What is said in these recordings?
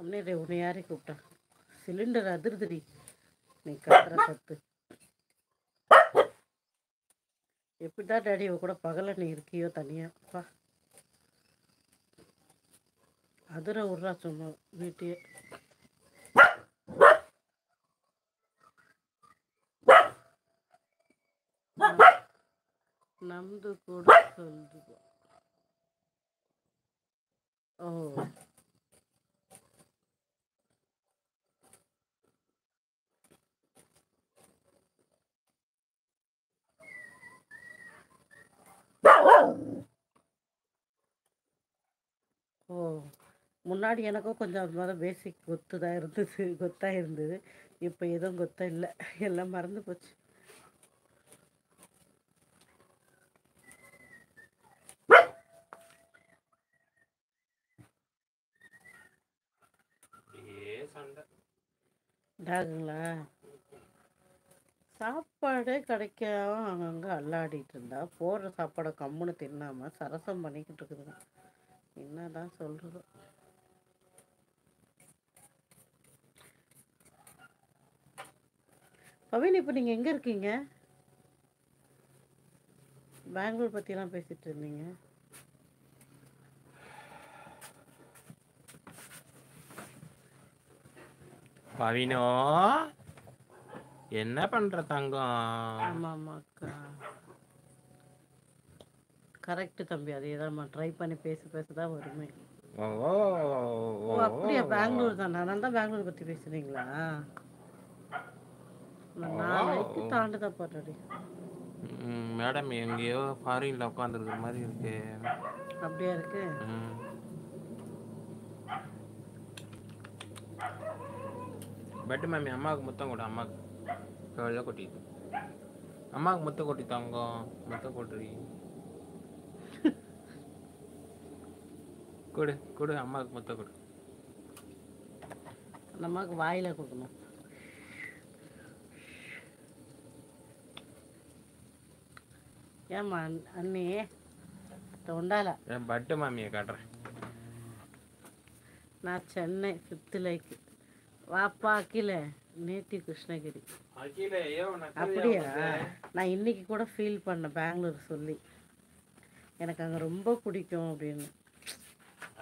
ஒன்னே உன்னை யாரே கூப்பிட்டா? சிலிண்டர் அதிர்துடி நீ கத்துற சத்து. எப்படிதான் டாடி இவ கூட பகல நீ இருக்கியோ தனியாப்பா. அதிர விட்றா சும்மா வீட்டையே. நம்து கூட சொல்லுது. ஓ ஓ முன்னாடி எனக்கும் கொஞ்சம் அது மாதிரி பேசிக் கொத்தாக இருந்தது. இப்போ எதுவும் கொத்த இல்லை, எல்லாம் மறந்து போச்சு. டாகுங்களா சாப்பாடே கிடைக்காம அங்கங்கே அல்லாடிட்டு இருந்தா போடுற சாப்பாடை கம்முன்னு தின்னாம சரசம் பண்ணிக்கிட்டு இருக்குதுங்க. என்னதான் சொல்றது. பவின் இப்போ நீங்கள் எங்கே இருக்கீங்க? பெங்களூர் பற்றிலாம் பேசிகிட்டு இருந்தீங்க. பவினோ என்ன பண்ற தங்கம்? ஆமாம்மாக்கா கரெக்டு தம்பி, அதே தான் ட்ரை பண்ணி பேச தான் வருமே. ஓ அப்படியா, பெங்களூர் தான். நான் தான் பெங்களூர் பற்றி பேசுகிறீங்களா? நான் நைட்டு தாண்டுதான் பாட்டாடி. மேடம் எங்கேயோ ஃபாரின்ல உட்காந்துருக்குற மாதிரி இருக்கு. அப்படியா இருக்கு? பட்டு மாமி அம்மாவுக்கு முத்தம் கொடு. அம்மாவுக்கு கவலையாக கொட்டிது. அம்மாவுக்கு முத்த கொட்டி தங்கம். முத்த கொட்டுறி கொடு கொடு. அம்மாவுக்கு முத்த கொடு. அந்த அம்மாவுக்கு வாயில கொடுக்கணும். ஏம்மா அண்ணி தொண்டால என் பட்டு மாமியை காட்டுறேன். நான் சென்னை 5th லைக்கு வாப்பா அகில நேத்தி கிருஷ்ணகிரி. அப்படியா? நான் இன்னைக்கு கூட ஃபீல் பண்ணேன் பெங்களூர் சொல்லி, எனக்கு அங்கே ரொம்ப பிடிக்கும் அப்படின்னு.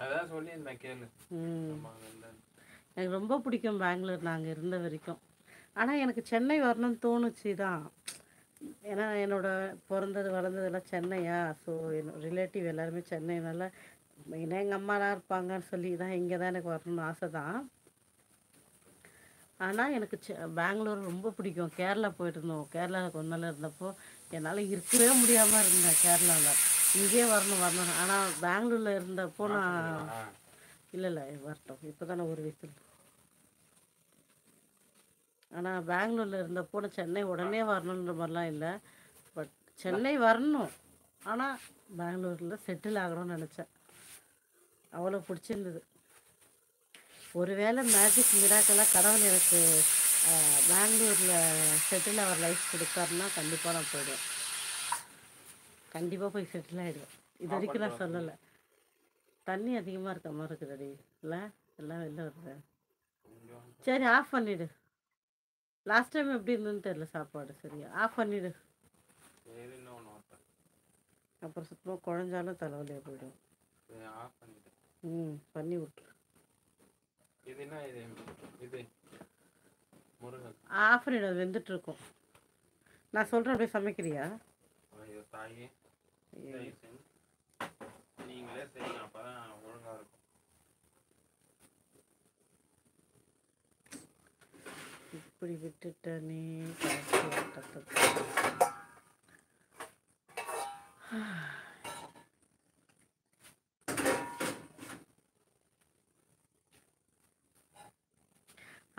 அதான் சொல்லியிருந்தேன் கேளு. எனக்கு ரொம்ப பிடிக்கும் பெங்களூர் நாங்கள் இருந்த வரைக்கும். ஆனால் எனக்கு சென்னை வரணும்னு தோணுச்சு தான். ஏன்னா என்னோட பிறந்தது வளர்ந்ததெல்லாம் சென்னையா. ஸோ என்னோட ரிலேட்டிவ் எல்லாருமே சென்னைனால ஏன்னா எங்கள் அம்மாலாம் இருப்பாங்கன்னு சொல்லி தான் இங்கே தான் எனக்கு வரணும்னு ஆசை தான். ஆனால் எனக்கு பெங்களூர் ரொம்ப பிடிக்கும். கேரளா போயிட்டு இருந்தோம். கேரளாவில் கொஞ்ச நாள் இருந்தப்போ என்னால் இருக்கவே முடியாமல் இருந்தேன் கேரளாவில். இங்கேயே வரணும். ஆனால் பெங்களூரில் இருந்தப்போ நான் இல்லை வரட்டும், இப்போ தானே ஒரு வயசு. ஆனால் பெங்களூரில் இருந்தப்போ நான் சென்னை உடனே வரணுன்ற மாதிரிலாம் இல்லை. பட் சென்னை வரணும், ஆனால் பெங்களூரில் செட்டில் ஆகணும்னு நினச்சேன். அவ்வளோ பிடிச்சிருந்தது. ஒருவேளை மேஜிக் மிராக்கெல்லாம் கடவுள் எனக்கு பெங்களூரில் செட்டில் ஆகிற லைஃப் கொடுத்தாருன்னா கண்டிப்பாக நான் போயிடுவேன். கண்டிப்பாக போய் செட்டில் ஆகிடுவேன். இது வரைக்கும் நான் சொல்லலை. தண்ணி அதிகமாக இருக்க மாதிரி இருக்குதுடி இல்லை? எல்லாம் வெளில வருது. சரி ஆஃப் பண்ணிவிடு. லாஸ்ட் டைம் எப்படி இருந்ததுன்னு தெரியல சாப்பாடு. சரியா ஆஃப் பண்ணிவிடு. அப்புறம் சுத்தமாக குழஞ்சாலும் தலைவலியாக போயிடும். பண்ணி விட்டுரு. ஆஃப் பண்ணிவிடு, அது வெந்துட்டு இருக்கும். நான் சொல்கிறேன், அப்படியே சமைக்கிறியா? இப்படி விட்டுட்டனே.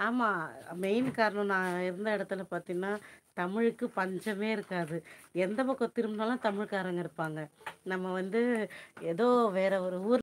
ஆமாம், மெயின் காரணம் நான் இருந்த இடத்துல பார்த்தீங்கன்னா தமிழுக்கு பஞ்சமே இருக்காது. எந்த பக்கம் திரும்பினாலும் தமிழ்காரங்க இருப்பாங்க. நம்ம ஏதோ வேற ஒரு ஊர்